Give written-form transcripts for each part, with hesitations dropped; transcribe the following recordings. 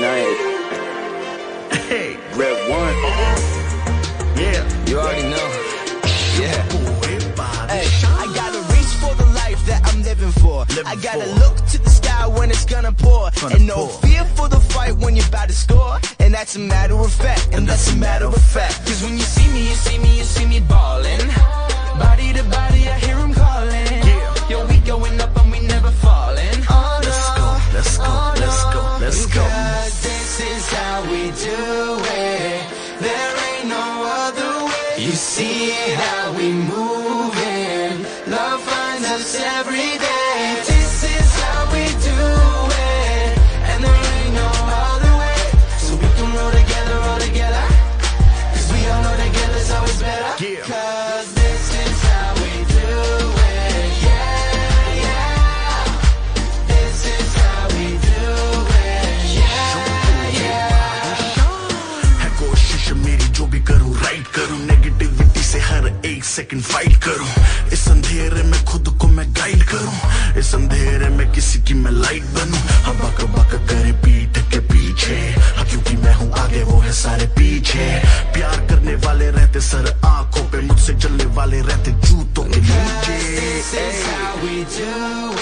United. Hey, Red one. yeah. You already know. Yeah. Hey, I gotta reach for the life that I'm living for. I gotta look to the sky when it's gonna pour. And no fear for the fight when you're about to score. And that's a matter of fact, and that's a matter of fact. Cause when you see me, you see me, you see me ballin'. Body to body, I hear him calling. Yo, we going up and we never falling. Oh, Let's go, let's go, let's go, let's go. cause this is how we do it. There ain't no other way. You see how we moving. Love finds us every day. This is how we do it. And there ain't no other way. So we can roll together, roll together. Cause we all know together's always better. Yeah. Cause this is how we do it. Yeah, yeah. This is how we do it. Yeah, yeah. है कोशिश मेरी जो भी करूं right करूं negativity से हर एक second fight करूं इस अंधेरे में खुद को मैं गाइड करूं इस अंधेरे में किसी की मैं लाइट बनूं हम बक बक करे पीठ के पीछे हाँ क्योंकि मैं हूं आगे वो है सारे पीछे प्यार करने वाले रहते सर आंखों पे मुझसे जलने वाले रहते जूतों के नीचे This is how we do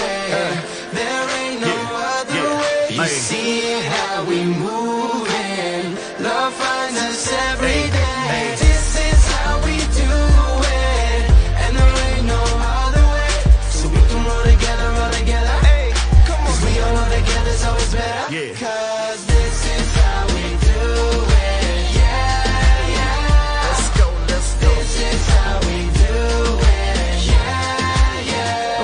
it. There ain't no other way. You see how we moving. Love finds us every day. This is how we do it. And there ain't no other way. So we can roll together, roll together. Cause we all know together's always better. Yeah. Cause this is how we do it. Yeah, yeah. Let's go, let's go. This is how we do it. Yeah, yeah.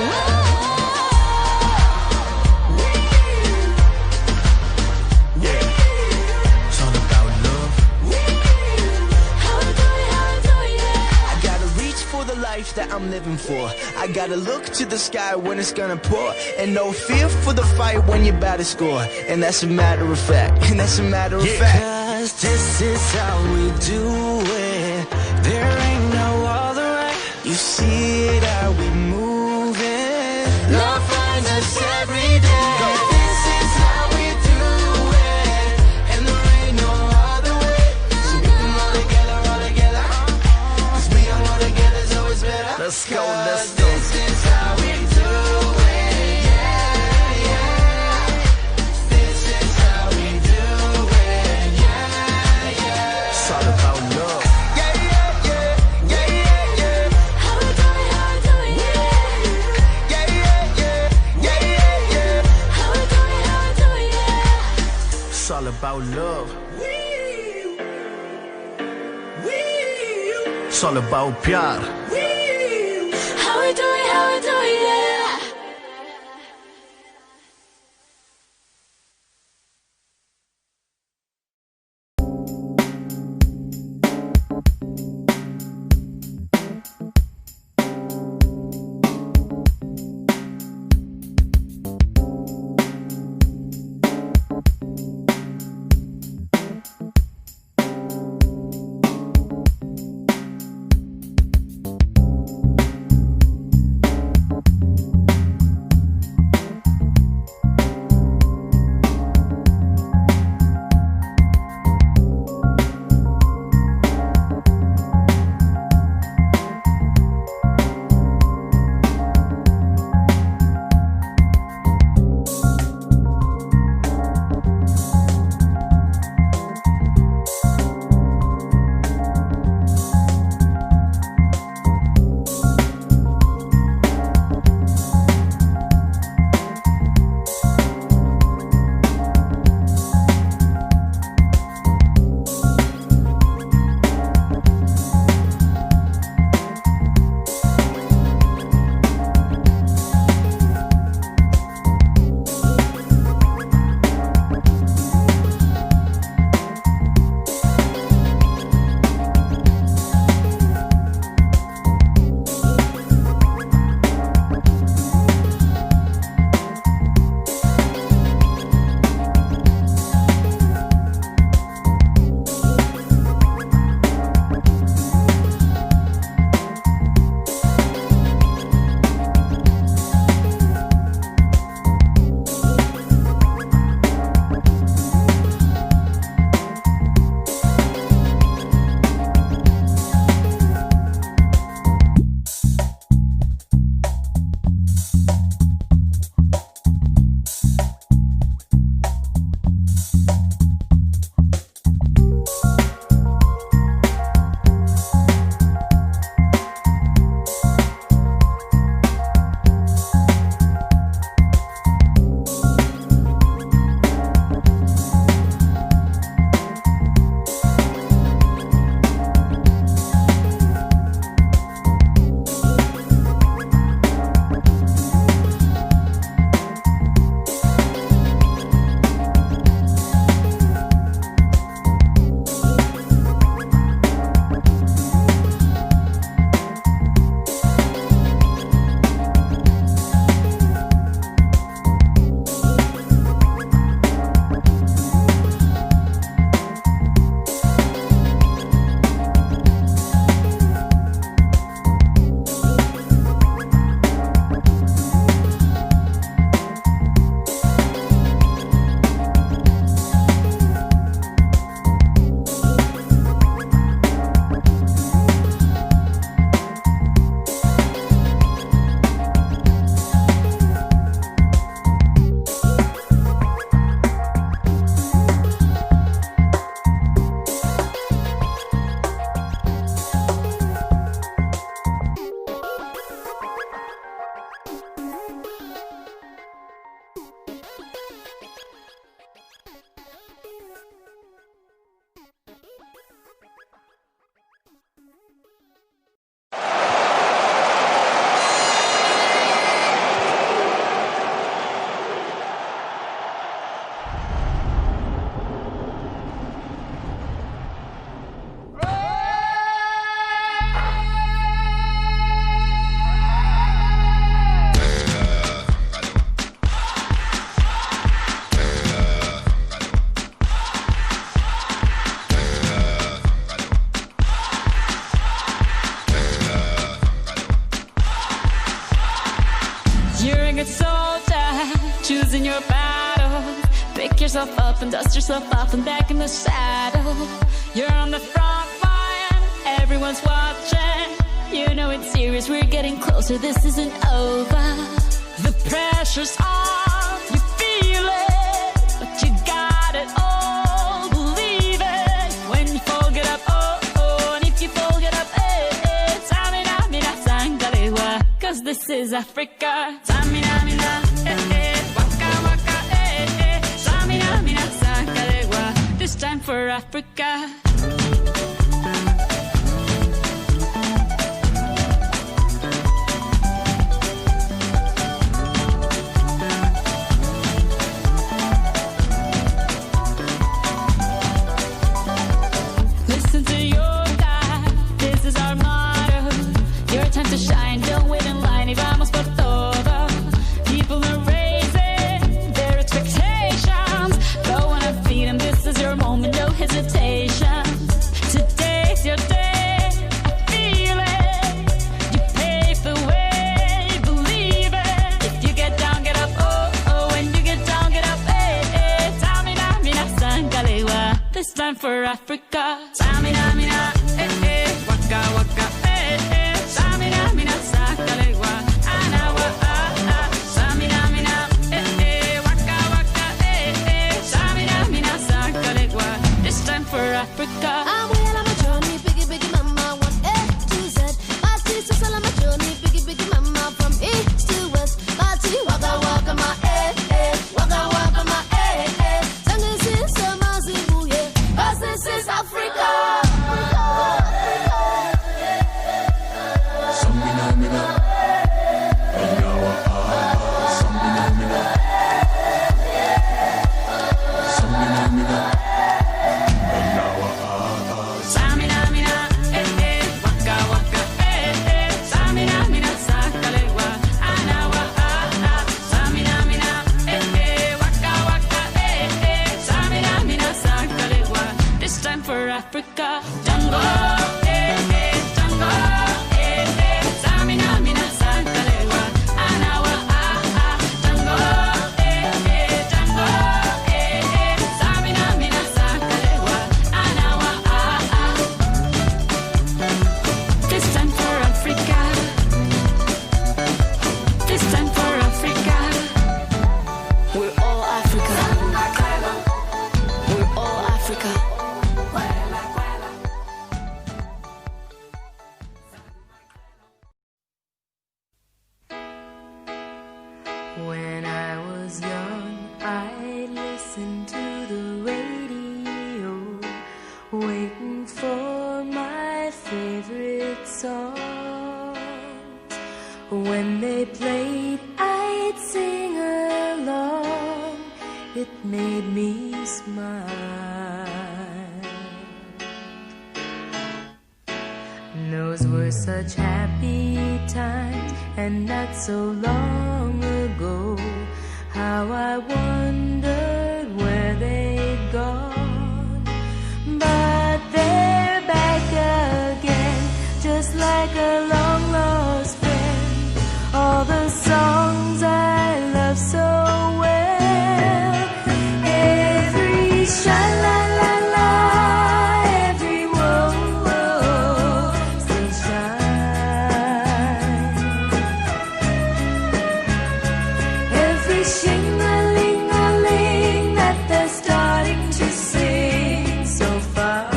Yeah. It's all about love. I gotta reach for the life that I'm living for. I gotta look to the sky when it's gonna pour. And no fear for the fight when you're about to score. And that's a matter of fact. And that's a matter of fact. Cause this is how we do it. There ain't no other way. You see it how we moving. Love finds us every day. This is how we do it. And there ain't no other way. So we can roll together, roll together. Cause we all know together's always better. Let's go, let's Cause go. this is how we do it. Yeah, yeah. This is how we do it. Yeah, yeah. It's all about love. Yeah, yeah, yeah. Yeah, yeah, yeah. How we do it, how we do it, yeah. Yeah, yeah, yeah. Yeah, yeah, yeah. How we do it, how we do it, yeah. It's all about love. It's all about प्यार. How we do it, how we do it, yeah. Pick yourself up and dust yourself off and back in the saddle. You're on the front line, everyone's watching. You know it's serious, we're getting closer, this isn't over. The pressure's on, you feel it, but you got it all, believe it. When you fall, get up, oh, oh, and if you fall, get up, eh, eh. Tamina, mina, sangalewa, cause this is Africa. Tamina, mina, eh, eh, waka, waka, eh, eh. Tamina, mina, sangalewa, this time for Africa. To shine, don't wait in line, y vamos por todo. People are raising their expectations. Go on and feed them, this is your moment, no hesitation. Today's your day, I feel it. You pave the way, believe it. If you get down, get up, oh, oh. When you get down, get up, eh, eh. Tamina, mina, sangalewa, this time for Africa. Tamina, mina, eh, eh. Waka, waka, eh, eh. Samina, mina, sakalewa, anawa, ah, ah. Samina, mina, eh, eh. Waka, waka, eh, eh. Samina, mina, sakalewa, this time for Africa. I'm well on my journey, biggie, biggie, mama, one A to Z. My sister's all on my journey, biggie, biggie, mama, from east to west. My tea, waka, waka, my eh, eh. Waka, waka, my eh, eh. Tango, summer, zibuye, 'cause this is Africa. Africa, tango, eh, eh, tango, eh, eh. Samina, mina, sangalewa, anawa, ah, ah. Tango, eh, eh, tango, eh, eh. Samina, mina, sangalewa, anawa, ah, ah. This time for Africa. This time for Africa. We're all Africa. We're all Africa. When I was young, I listened to the radio, waiting for my favorite songs. When they played, I'd sing along. It made me smile. Those were such happy times, and not so long ago. How I wondered where they'd gone. But they're back again, just like a long lost friend. All the songs I love so well, every sha-la-la-la, every whoa-whoa still shine. Every shing-a-ling-a-ling that they're starting to sing so far.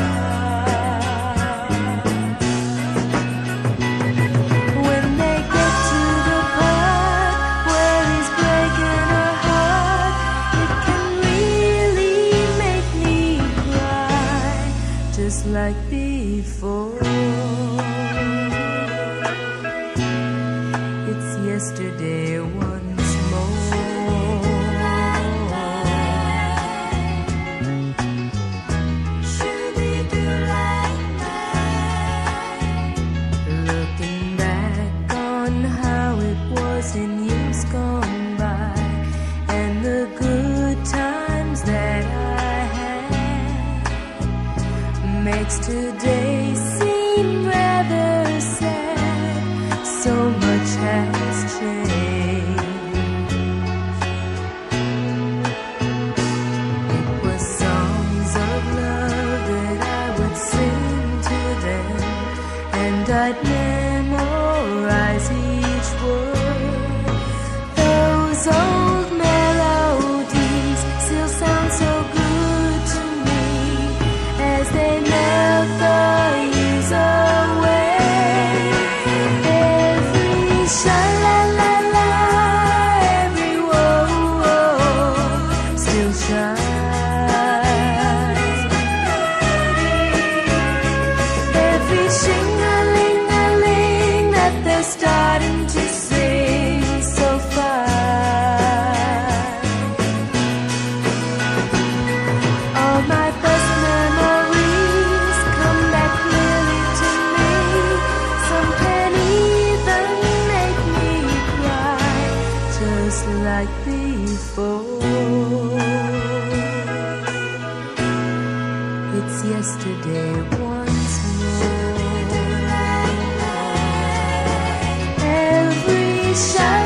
When they get to the part where he's breaking her heart, it can really make me cry, just like before. It's yesterday once more. Looking back on how it was in years gone by, and the good times that I had, makes today seem rather sad. So much has changed. I'd memorize each word. Those old melodies still sound so good to me as they melt the years away. Every sha-la-la-la, every whoa-whoa still shines. Every shing-a-ling-a-ling that they're starting to sing so fine. All my best memories come back clearly to me. Some can even make me cry, just like before. It's yesterday once more. Every shadow